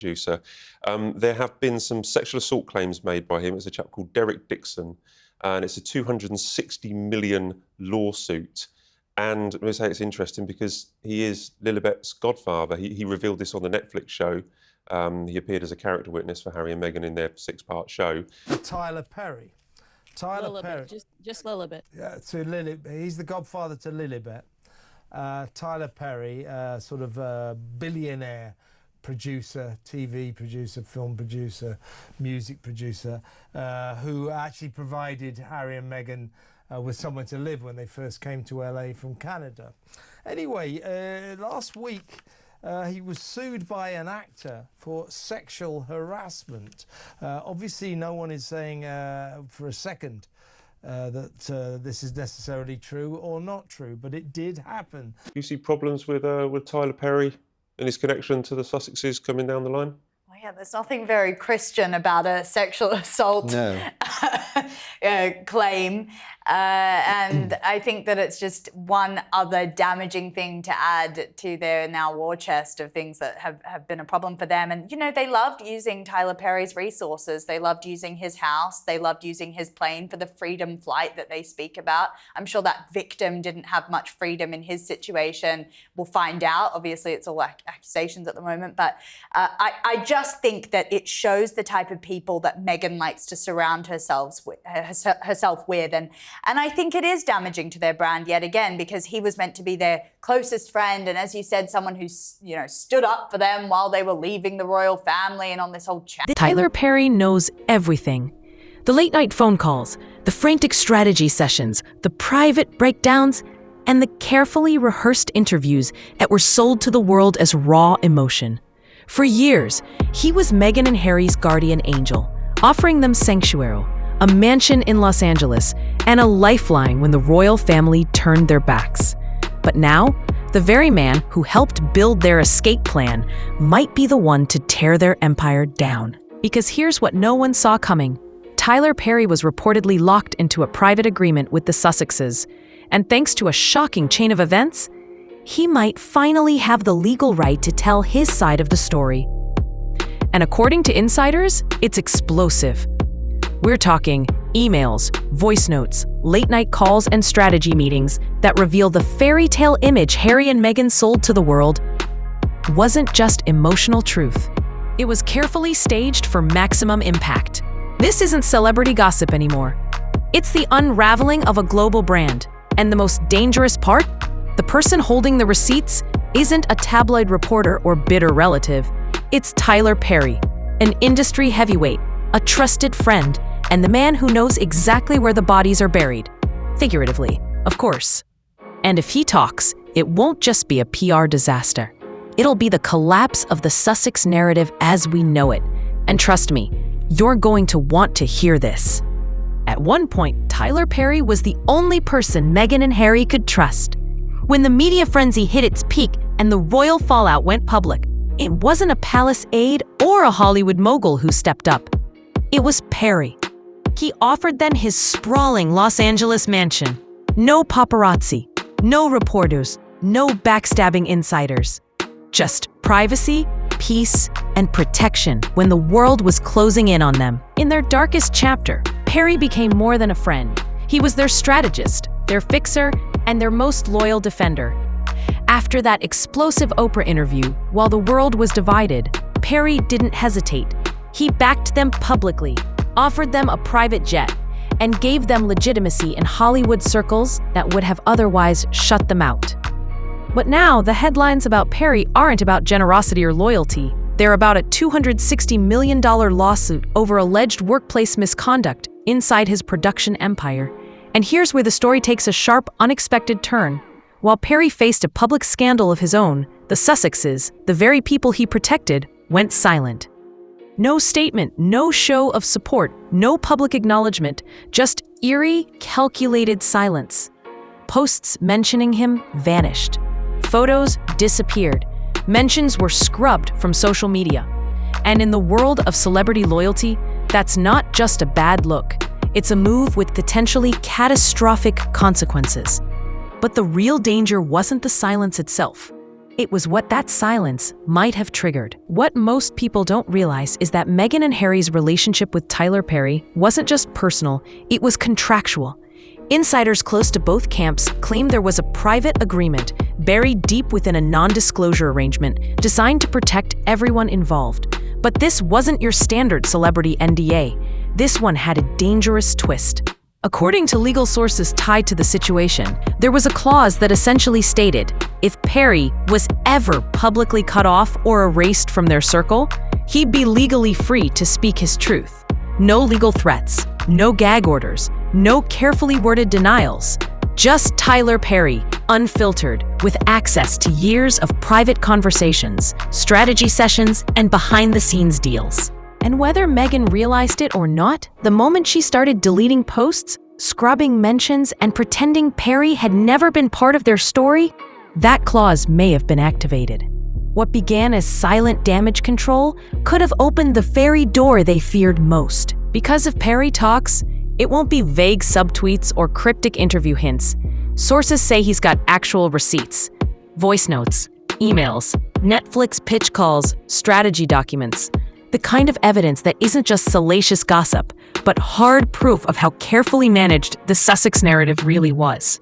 producer. There have been some sexual assault claims made by him. It's a chap called Derek Dixon, and it's a $260 million lawsuit. And I say it's interesting because he is Lilibet's godfather. He revealed this on the Netflix show. He appeared as a character witness for Harry and Meghan in their 6-part show. Tyler Perry. Tyler Perry. Just Lilibet. Yeah, to Lilibet. He's the godfather to Lilibet. Tyler Perry, sort of a billionaire producer, TV producer, film producer, music producer, who actually provided Harry and Meghan with somewhere to live when they first came to LA from Canada. Anyway, last week he was sued by an actor for sexual harassment. Obviously, no one is saying for a second that this is necessarily true or not true, but it did happen. Do you see problems with Tyler Perry and his connection to the Sussexes coming down the line? Well, yeah, there's nothing very Christian about a sexual assault claim. And I think that it's just one other damaging thing to add to their now war chest of things that have been a problem for them. And, you know, they loved using Tyler Perry's resources. They loved using his house. They loved using his plane for the freedom flight that they speak about. I'm sure that victim didn't have much freedom in his situation. We'll find out. Obviously, it's all accusations at the moment. But I just think that it shows the type of people that Meghan likes to surround herself with. And I think it is damaging to their brand yet again, because he was meant to be their closest friend. And as you said, someone who, you know, stood up for them while they were leaving the royal family and on this whole chat. Tyler Perry knows everything. The late night phone calls, the frantic strategy sessions, the private breakdowns, and the carefully rehearsed interviews that were sold to the world as raw emotion. For years, he was Meghan and Harry's guardian angel, offering them sanctuary, a mansion in Los Angeles, and a lifeline when the royal family turned their backs. But now, the very man who helped build their escape plan might be the one to tear their empire down. Because here's what no one saw coming. Tyler Perry was reportedly locked into a private agreement with the Sussexes, and thanks to a shocking chain of events, he might finally have the legal right to tell his side of the story. And according to insiders, it's explosive. We're talking emails, voice notes, late-night calls, and strategy meetings that reveal the fairy tale image Harry and Meghan sold to the world wasn't just emotional truth. It was carefully staged for maximum impact. This isn't celebrity gossip anymore. It's the unraveling of a global brand. And the most dangerous part? The person holding the receipts isn't a tabloid reporter or bitter relative. It's Tyler Perry, an industry heavyweight, a trusted friend, and the man who knows exactly where the bodies are buried. Figuratively, of course. And if he talks, it won't just be a PR disaster. It'll be the collapse of the Sussex narrative as we know it. And trust me, you're going to want to hear this. At one point, Tyler Perry was the only person Meghan and Harry could trust. When the media frenzy hit its peak and the royal fallout went public, it wasn't a palace aide or a Hollywood mogul who stepped up. It was Perry. He offered them his sprawling Los Angeles mansion. No paparazzi, no reporters, no backstabbing insiders. Just privacy, peace, and protection when the world was closing in on them. In their darkest chapter, Perry became more than a friend. He was their strategist, their fixer, and their most loyal defender. After that explosive Oprah interview, while the world was divided, Perry didn't hesitate. He backed them publicly, offered them a private jet, and gave them legitimacy in Hollywood circles that would have otherwise shut them out. But now, the headlines about Perry aren't about generosity or loyalty. They're about a $260 million lawsuit over alleged workplace misconduct inside his production empire. And here's where the story takes a sharp, unexpected turn. While Perry faced a public scandal of his own, the Sussexes, the very people he protected, went silent. No statement, no show of support, no public acknowledgement, just eerie, calculated silence. Posts mentioning him vanished. Photos disappeared. Mentions were scrubbed from social media. And in the world of celebrity loyalty, that's not just a bad look. It's a move with potentially catastrophic consequences. But the real danger wasn't the silence itself. it was what that silence might have triggered. What most people don't realize is that Meghan and Harry's relationship with Tyler Perry wasn't just personal, it was contractual. Insiders close to both camps claim there was a private agreement buried deep within a non-disclosure arrangement designed to protect everyone involved. But this wasn't your standard celebrity NDA. This one had a dangerous twist. According to legal sources tied to the situation, there was a clause that essentially stated, if Perry was ever publicly cut off or erased from their circle, he'd be legally free to speak his truth. No legal threats, no gag orders, no carefully worded denials. Just Tyler Perry, unfiltered, with access to years of private conversations, strategy sessions, and behind-the-scenes deals. And whether Meghan realized it or not, the moment she started deleting posts, scrubbing mentions, and pretending Perry had never been part of their story, that clause may have been activated. What began as silent damage control could have opened the very door they feared most. Because if Perry talks, it won't be vague subtweets or cryptic interview hints. Sources say he's got actual receipts, voice notes, emails, Netflix pitch calls, strategy documents. The kind of evidence that isn't just salacious gossip, but hard proof of how carefully managed the Sussex narrative really was.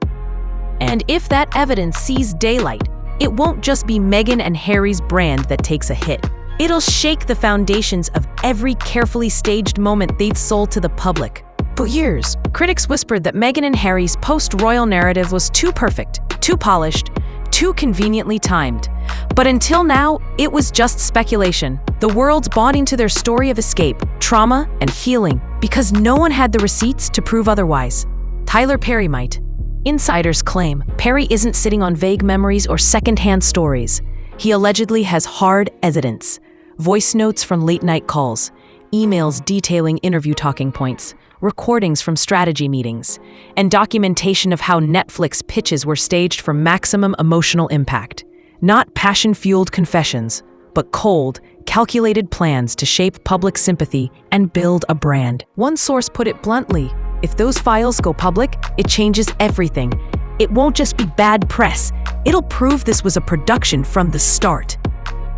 And if that evidence sees daylight, it won't just be Meghan and Harry's brand that takes a hit. It'll shake the foundations of every carefully staged moment they've sold to the public. For years, critics whispered that Meghan and Harry's post-royal narrative was too perfect, too polished, too conveniently timed. But until now, it was just speculation. The world's bought into their story of escape, trauma, and healing because no one had the receipts to prove otherwise. Tyler Perry might. Insiders claim Perry isn't sitting on vague memories or secondhand stories. He allegedly has hard evidence. Voice notes from late-night calls, emails detailing interview talking points, recordings from strategy meetings, and documentation of how Netflix pitches were staged for maximum emotional impact. Not passion-fueled confessions, but cold, calculated plans to shape public sympathy and build a brand. One source put it bluntly, if those files go public, it changes everything. It won't just be bad press, it'll prove this was a production from the start.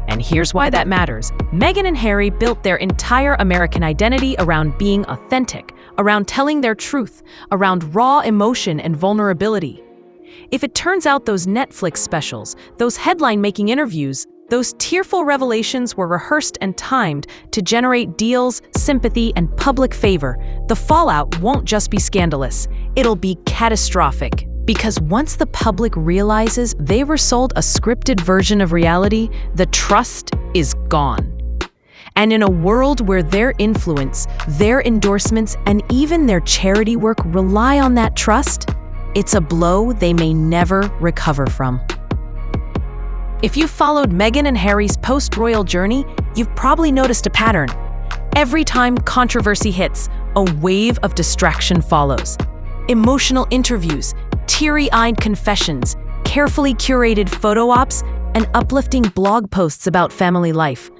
And here's why that matters. Meghan and Harry built their entire American identity around being authentic, around telling their truth, around raw emotion and vulnerability. If it turns out those Netflix specials, those headline-making interviews, those tearful revelations were rehearsed and timed to generate deals, sympathy, and public favor, the fallout won't just be scandalous, it'll be catastrophic. Because once the public realizes they were sold a scripted version of reality, the trust is gone. And in a world where their influence, their endorsements, and even their charity work rely on that trust, it's a blow they may never recover from. If you've followed Meghan and Harry's post-royal journey, you've probably noticed a pattern. Every time controversy hits, a wave of distraction follows. Emotional interviews, teary-eyed confessions, carefully curated photo ops, and uplifting blog posts about family life.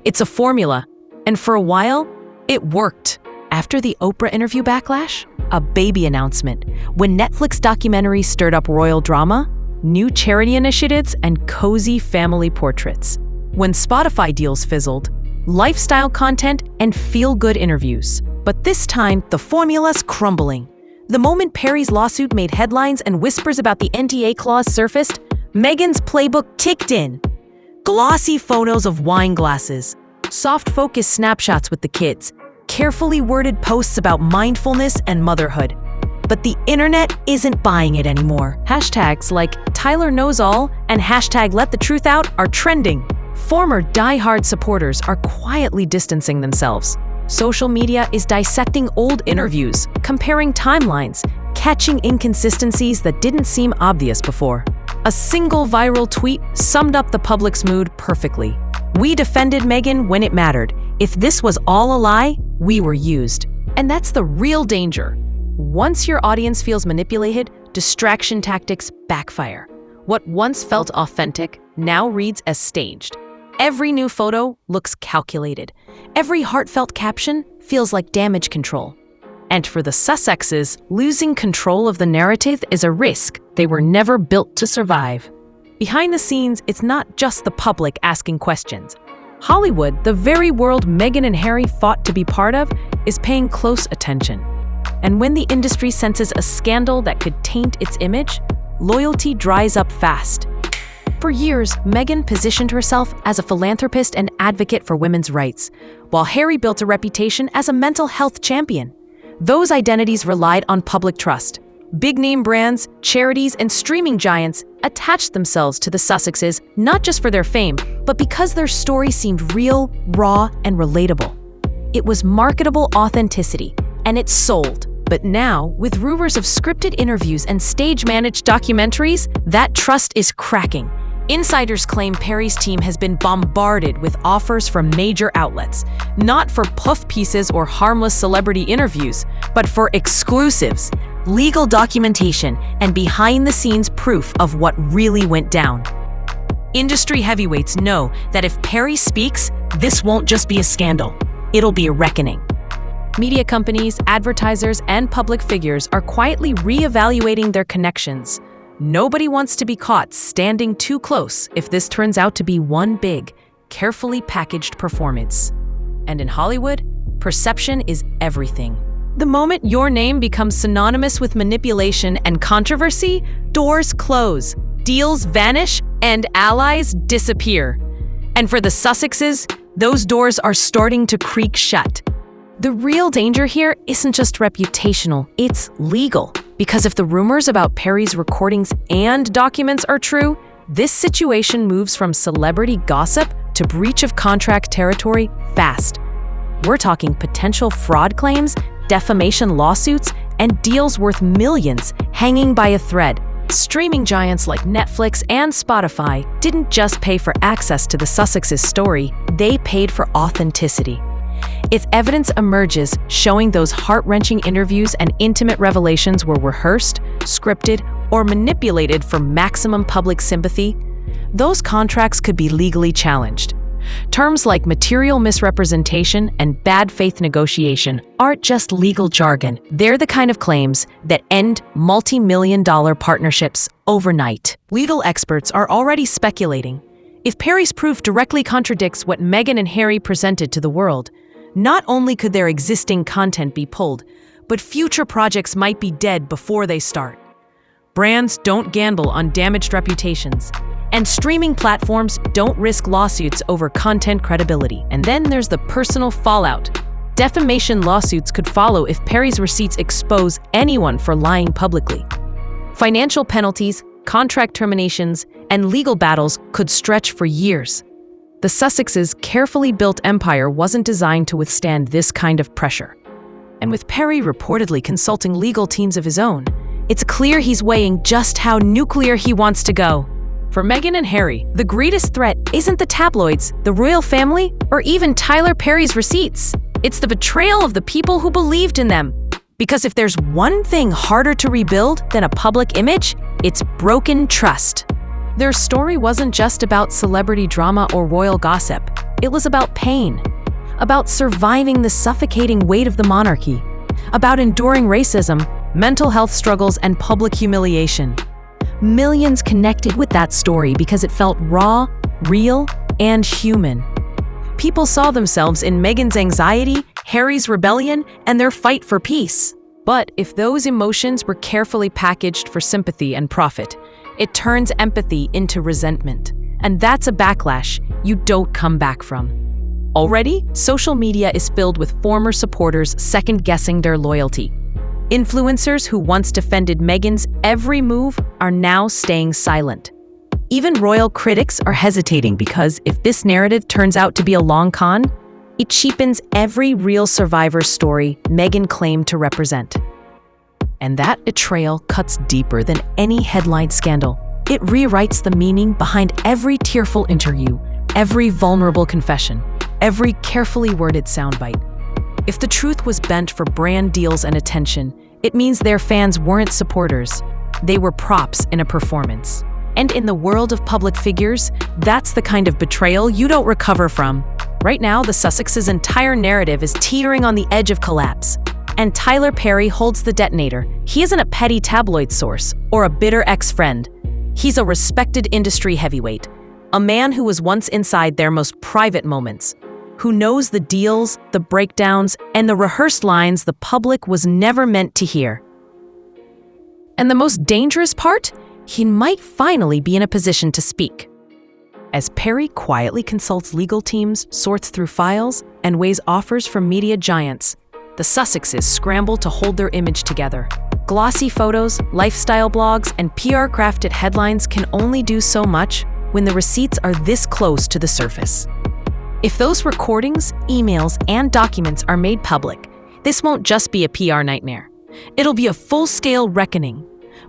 It's a formula, and for a while, it worked. After the Oprah interview backlash, a baby announcement, when Netflix documentaries stirred up royal drama, new charity initiatives, and cozy family portraits. When Spotify deals fizzled, lifestyle content and feel-good interviews. But this time, the formula's crumbling. The moment Perry's lawsuit made headlines and whispers about the NDA clause surfaced, Meghan's playbook kicked in. Glossy photos of wine glasses, soft-focus snapshots with the kids, carefully worded posts about mindfulness and motherhood. But the internet isn't buying it anymore. Hashtags like Tyler Knows All and hashtag Let the Truth Out are trending. Former die-hard supporters are quietly distancing themselves. Social media is dissecting old interviews, comparing timelines, catching inconsistencies that didn't seem obvious before. A single viral tweet summed up the public's mood perfectly. We defended Meghan when it mattered. If this was all a lie, we were used. And that's the real danger. Once your audience feels manipulated, distraction tactics backfire. What once felt authentic now reads as staged. Every new photo looks calculated. Every heartfelt caption feels like damage control. And for the Sussexes, losing control of the narrative is a risk they were never built to survive. Behind the scenes, it's not just the public asking questions. Hollywood, the very world Meghan and Harry fought to be part of, is paying close attention. And when the industry senses a scandal that could taint its image, loyalty dries up fast. For years, Meghan positioned herself as a philanthropist and advocate for women's rights, while Harry built a reputation as a mental health champion. Those identities relied on public trust. Big-name brands, charities, and streaming giants attached themselves to the Sussexes not just for their fame, but because their story seemed real, raw, and relatable. It was marketable authenticity, and it sold. But now, with rumors of scripted interviews and stage-managed documentaries, that trust is cracking. Insiders claim Perry's team has been bombarded with offers from major outlets, not for puff pieces or harmless celebrity interviews, but for exclusives, legal documentation, and behind-the-scenes proof of what really went down. Industry heavyweights know that if Perry speaks, this won't just be a scandal, it'll be a reckoning. Media companies, advertisers, and public figures are quietly re-evaluating their connections. Nobody wants to be caught standing too close if this turns out to be one big, carefully packaged performance. And in Hollywood, perception is everything. The moment your name becomes synonymous with manipulation and controversy, doors close, deals vanish, and allies disappear. And for the Sussexes, those doors are starting to creak shut. The real danger here isn't just reputational, it's legal. Because if the rumors about Perry's recordings and documents are true, this situation moves from celebrity gossip to breach of contract territory fast. We're talking potential fraud claims, defamation lawsuits, and deals worth millions hanging by a thread. Streaming giants like Netflix and Spotify didn't just pay for access to the Sussexes' story, they paid for authenticity. If evidence emerges showing those heart-wrenching interviews and intimate revelations were rehearsed, scripted, or manipulated for maximum public sympathy, those contracts could be legally challenged. Terms like material misrepresentation and bad faith negotiation aren't just legal jargon. They're the kind of claims that end multi-million-dollar partnerships overnight. Legal experts are already speculating. If Perry's proof directly contradicts what Meghan and Harry presented to the world, not only could their existing content be pulled, but future projects might be dead before they start. Brands don't gamble on damaged reputations, and streaming platforms don't risk lawsuits over content credibility. And then there's the personal fallout. Defamation lawsuits could follow if Perry's receipts expose anyone for lying publicly. Financial penalties, contract terminations, and legal battles could stretch for years. The Sussexes' carefully built empire wasn't designed to withstand this kind of pressure. And with Perry reportedly consulting legal teams of his own, it's clear he's weighing just how nuclear he wants to go. For Meghan and Harry, the greatest threat isn't the tabloids, the royal family, or even Tyler Perry's receipts. It's the betrayal of the people who believed in them. Because if there's one thing harder to rebuild than a public image, it's broken trust. Their story wasn't just about celebrity drama or royal gossip. It was about pain, about surviving the suffocating weight of the monarchy, about enduring racism, mental health struggles, and public humiliation. Millions connected with that story because it felt raw, real, and human. People saw themselves in Meghan's anxiety, Harry's rebellion, and their fight for peace. But if those emotions were carefully packaged for sympathy and profit, it turns empathy into resentment. And that's a backlash you don't come back from. Already, social media is filled with former supporters second-guessing their loyalty. Influencers who once defended Meghan's every move are now staying silent. Even royal critics are hesitating because if this narrative turns out to be a long con, it cheapens every real survivor's story Meghan claimed to represent. And that betrayal cuts deeper than any headline scandal. It rewrites the meaning behind every tearful interview, every vulnerable confession, every carefully worded soundbite. If the truth was bent for brand deals and attention, it means their fans weren't supporters. They were props in a performance. And in the world of public figures, that's the kind of betrayal you don't recover from. Right now, the Sussexes' entire narrative is teetering on the edge of collapse. And Tyler Perry holds the detonator. He isn't a petty tabloid source or a bitter ex-friend. He's a respected industry heavyweight, a man who was once inside their most private moments, who knows the deals, the breakdowns, and the rehearsed lines the public was never meant to hear. And the most dangerous part? He might finally be in a position to speak. As Perry quietly consults legal teams, sorts through files, and weighs offers from media giants, the Sussexes scramble to hold their image together. Glossy photos, lifestyle blogs, and PR-crafted headlines can only do so much when the receipts are this close to the surface. If those recordings, emails, and documents are made public, this won't just be a PR nightmare. It'll be a full-scale reckoning.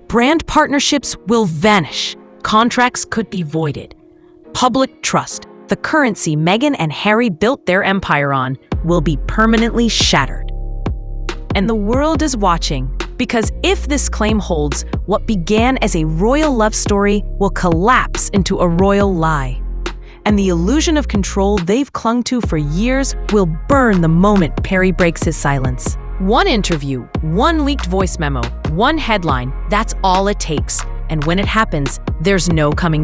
Brand partnerships will vanish. Contracts could be voided. Public trust, the currency Meghan and Harry built their empire on, will be permanently shattered. And the world is watching, because if this claim holds, what began as a royal love story will collapse into a royal lie. And the illusion of control they've clung to for years will burn the moment Perry breaks his silence. One interview, one leaked voice memo, one headline, that's all it takes. And when it happens, there's no coming back.